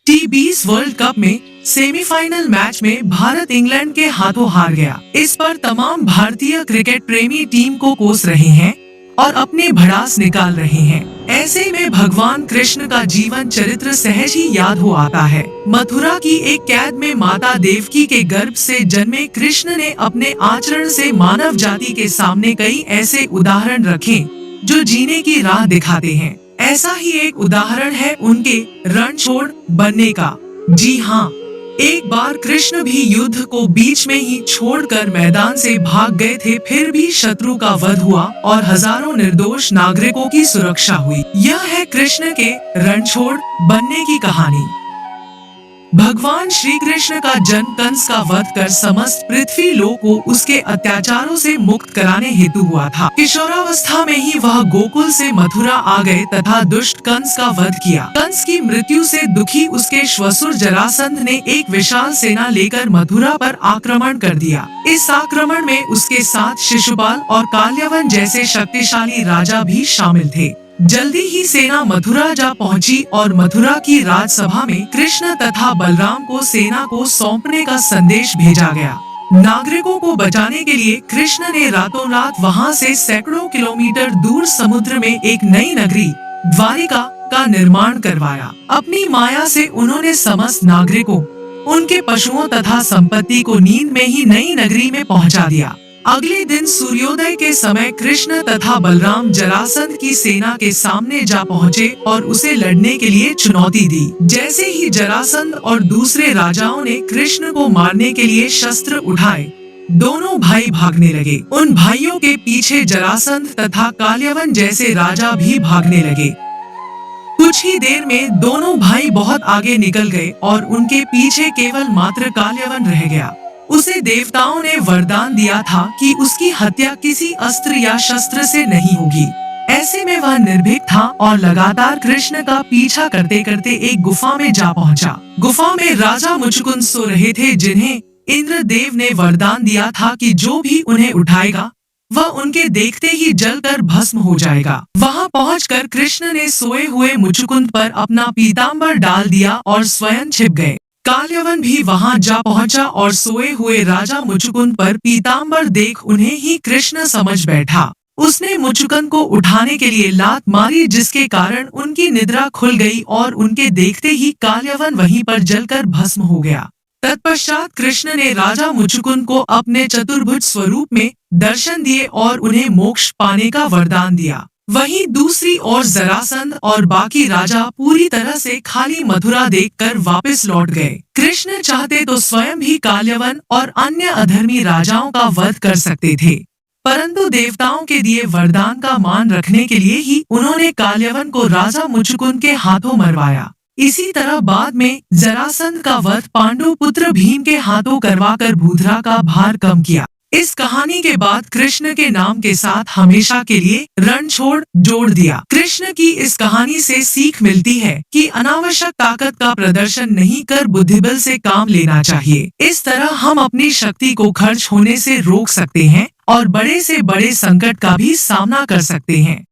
T20 world cup में semifinal match में Bharat England के हाथों हार गया। इस पर तमाम भारतीय क्रिकेट प्रेमी टीम को कोस रहे हैं और अपनी भड़ास निकाल रहे हैं। ऐसे में भगवान कृष्ण का जीवन चरित्र सहज ही याद हो आता है। मथुरा की एक कैद में माता देवकी के गर्भ से जन्मे कृष्ण ने अपने आचरण से मानव जाति के सामने कई ऐसे उदाहरण रखे जो जीने की राह दिखाते हैं। ऐसा ही एक उदाहरण है उनके रणछोड़ बनने का। जी हाँ, एक बार कृष्ण भी युद्ध को बीच में ही छोड़कर मैदान से भाग गए थे, फिर भी शत्रु का वध हुआ और हजारों निर्दोष नागरिकों की सुरक्षा हुई। यह है कृष्ण के रणछोड़ बनने की कहानी। भगवान श्री कृष्ण का जन्म कंस का वध कर समस्त पृथ्वी लोक को उसके अत्याचारों से मुक्त कराने हेतु हुआ था। किशोरावस्था में ही वह गोकुल से मथुरा आ गए तथा दुष्ट कंस का वध किया। कंस की मृत्यु से दुखी उसके श्वशुर जरासंध ने एक विशाल सेना लेकर मथुरा पर आक्रमण कर दिया। इस आक्रमण में उसके साथ शिशुपाल और काल्यवन जैसे शक्तिशाली राजा भी शामिल थे। जल्दी ही सेना मथुरा जा पहुंची और मथुरा की राजसभा में कृष्ण तथा बलराम को सेना को सौंपने का संदेश भेजा गया। नागरिकों को बचाने के लिए कृष्ण ने रातों रात वहां से सैकड़ों किलोमीटर दूर समुद्र में एक नई नगरी द्वारिका का निर्माण करवाया। अपनी माया से उन्होंने समस्त नागरिकों, उनके पशुओं तथा संपत्ति को नींद में ही नई नगरी में पहुंचा दिया। अगले दिन सूर्योदय के समय कृष्ण तथा बलराम जरासंध की सेना के सामने जा पहुँचे और उसे लड़ने के लिए चुनौती दी। जैसे ही जरासंध और दूसरे राजाओं ने कृष्ण को मारने के लिए शस्त्र उठाए, दोनों भाई भागने लगे। उन भाइयों के पीछे जरासंध तथा काल्यवन जैसे राजा भी भागने लगे। कुछ ही देर में दोनों भाई बहुत आगे निकल गए और उनके पीछे केवल मात्र काल्यवन रह गया। उसे देवताओं ने वरदान दिया था कि उसकी हत्या किसी अस्त्र या शस्त्र से नहीं होगी। ऐसे में वह निर्भीक था और लगातार कृष्ण का पीछा करते करते एक गुफा में जा पहुंचा। गुफा में राजा मुचुकुंद सो रहे थे, जिन्हें इंद्रदेव ने वरदान दिया था कि जो भी उन्हें उठाएगा वह उनके देखते ही जलकर भस्म हो जाएगा। वहां पहुंचकर कृष्ण ने सोए हुए मुचुकुंद पर अपना पीताम्बर डाल दिया और स्वयं छिप गए। काल्यवन भी वहां जा पहुंचा और सोए हुए राजा मुचुकुंद पर पीताम्बर देख उन्हें ही कृष्ण समझ बैठा। उसने मुचुकुंद को उठाने के लिए लात मारी, जिसके कारण उनकी निद्रा खुल गई और उनके देखते ही काल्यवन वहीं पर जलकर भस्म हो गया। तत्पश्चात कृष्ण ने राजा मुचुकुंद को अपने चतुर्भुज स्वरूप में दर्शन दिए और उन्हें मोक्ष पाने का वरदान दिया। वहीं दूसरी ओर जरासंध और बाकी राजा पूरी तरह से खाली मथुरा देखकर वापस लौट गए। कृष्ण चाहते तो स्वयं भी काल्यवन और अन्य अधर्मी राजाओं का वध कर सकते थे, परंतु देवताओं के दिए वरदान का मान रखने के लिए ही उन्होंने काल्यवन को राजा मुचुकुंद के हाथों मरवाया। इसी तरह बाद में जरासंध का वध पांडु पुत्र भीम के हाथों करवाकर भूधरा का भार कम किया। इस कहानी के बाद कृष्ण के नाम के साथ हमेशा के लिए रणछोड़ जोड़ दिया। कृष्ण की इस कहानी से सीख मिलती है कि अनावश्यक ताकत का प्रदर्शन नहीं कर बुद्धिबल से काम लेना चाहिए। इस तरह हम अपनी शक्ति को खर्च होने से रोक सकते हैं और बड़े से बड़े संकट का भी सामना कर सकते हैं।